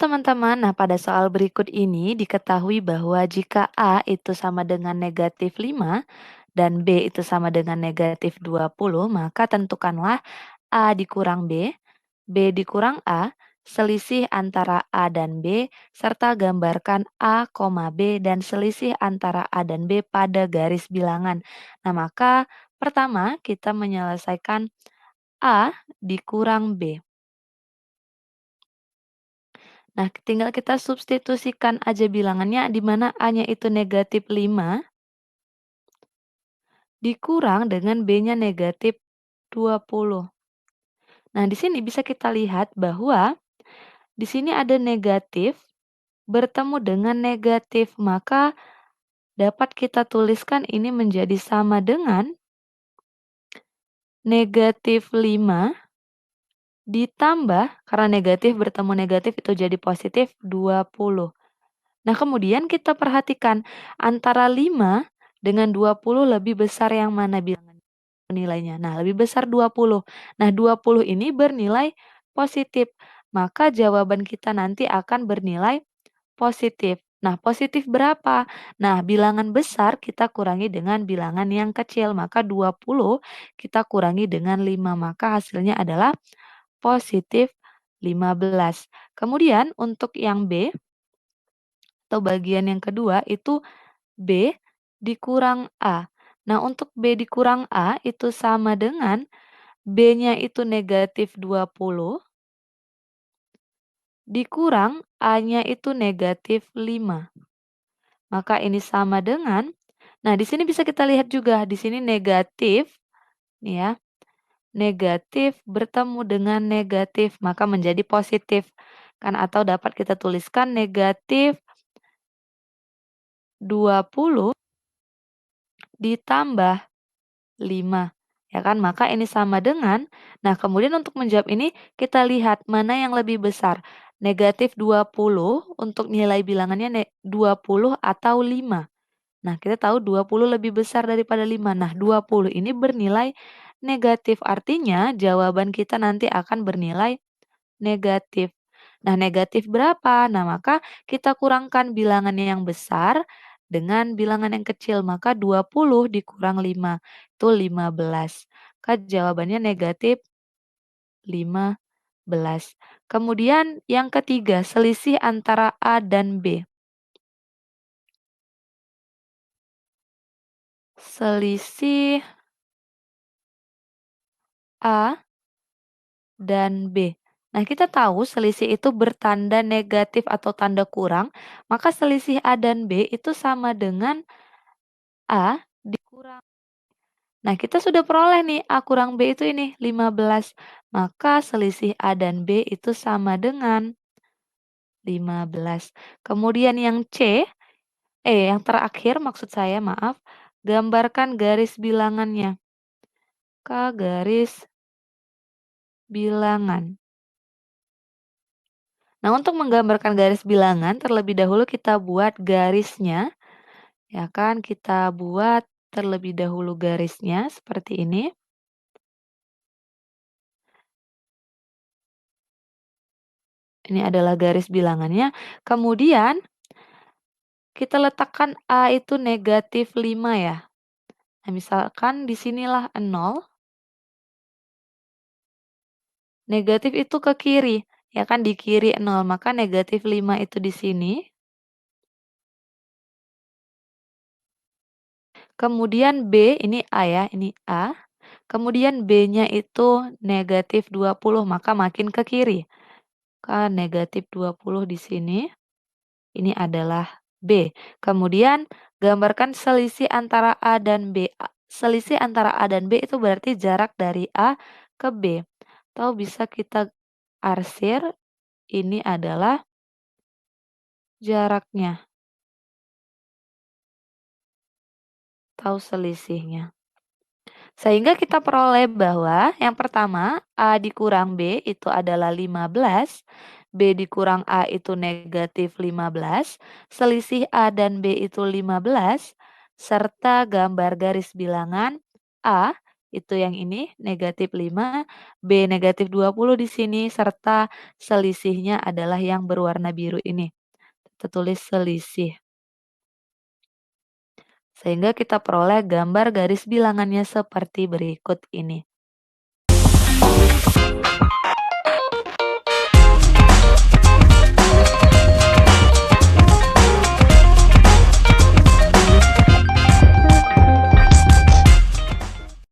teman-teman, nah pada soal berikut ini diketahui bahwa jika A itu sama dengan negatif 5 dan B itu sama dengan negatif 20, maka tentukanlah A dikurang B dikurang A, selisih antara A dan B, serta gambarkan A, B dan selisih antara A dan B pada garis bilangan. Nah, maka pertama kita menyelesaikan A dikurang B. Nah, tinggal kita substitusikan aja bilangannya di mana A-nya itu negatif 5 dikurang dengan B-nya negatif 20. Nah, di sini bisa kita lihat bahwa di sini ada negatif bertemu dengan negatif, maka dapat kita tuliskan ini menjadi sama dengan negatif 5 ditambah, karena negatif bertemu negatif itu jadi positif 20. Nah, kemudian kita perhatikan antara 5 dengan 20 lebih besar yang mana bilangan nilainya? Nah, lebih besar 20. Nah, 20 ini bernilai positif, maka jawaban kita nanti akan bernilai positif. Nah, positif berapa? Nah, bilangan besar kita kurangi dengan bilangan yang kecil, maka 20 kita kurangi dengan 5, maka hasilnya adalah positif 15. Kemudian untuk yang B atau bagian yang kedua itu B dikurang A. Nah, untuk B dikurang A itu sama dengan B-nya itu negatif 20 dikurang A-nya itu negatif 5. Maka ini sama dengan, nah di sini bisa kita lihat juga, di sini negatif, nih ya, negatif bertemu dengan negatif, maka menjadi positif. Kan atau dapat kita tuliskan negatif 20 ditambah 5. Ya kan, maka ini sama dengan, nah kemudian untuk menjawab ini kita lihat mana yang lebih besar. Negatif 20 untuk nilai bilangannya 20 atau 5. Nah, kita tahu 20 lebih besar daripada 5. Nah, 20 ini bernilai negatif. Artinya, jawaban kita nanti akan bernilai negatif. Nah, negatif berapa? Nah, maka kita kurangkan bilangannya yang besar dengan bilangan yang kecil. Maka 20 dikurang 5, itu 15. Maka jawabannya negatif 15. Kemudian yang ketiga, selisih antara A dan B. Selisih A dan B. Nah, kita tahu selisih itu bertanda negatif atau tanda kurang, maka selisih A dan B itu sama dengan A dikurang. Nah, kita sudah peroleh nih A kurang B itu ini 15. Maka selisih A dan B itu sama dengan 15. Kemudian yang yang terakhir maksud saya, maaf, gambarkan garis bilangannya. Garis bilangan. Nah, untuk menggambarkan garis bilangan, terlebih dahulu kita buat garisnya. Ya kan, kita buat terlebih dahulu garisnya seperti ini. Ini adalah garis bilangannya. Kemudian, kita letakkan A itu negatif 5 ya. Nah, misalkan di sinilah 0. Negatif itu ke kiri. Ya kan, di kiri 0. Maka negatif 5 itu di sini. Kemudian B, ini A ya, ini A. Kemudian B-nya itu negatif 20, maka makin ke kiri. Kan negatif 20 di sini. Ini adalah B. Kemudian gambarkan selisih antara A dan B. Selisih antara A dan B itu berarti jarak dari A ke B. Atau bisa kita arsir, ini adalah jaraknya atau selisihnya. Sehingga kita peroleh bahwa yang pertama A dikurang B itu adalah 15, B dikurang A itu negatif 15, selisih A dan B itu 15, serta gambar garis bilangan A itu yang ini -5, B -20 di sini, serta selisihnya adalah yang berwarna biru ini. Kita tulis selisih. Sehingga kita peroleh gambar garis bilangannya seperti berikut ini.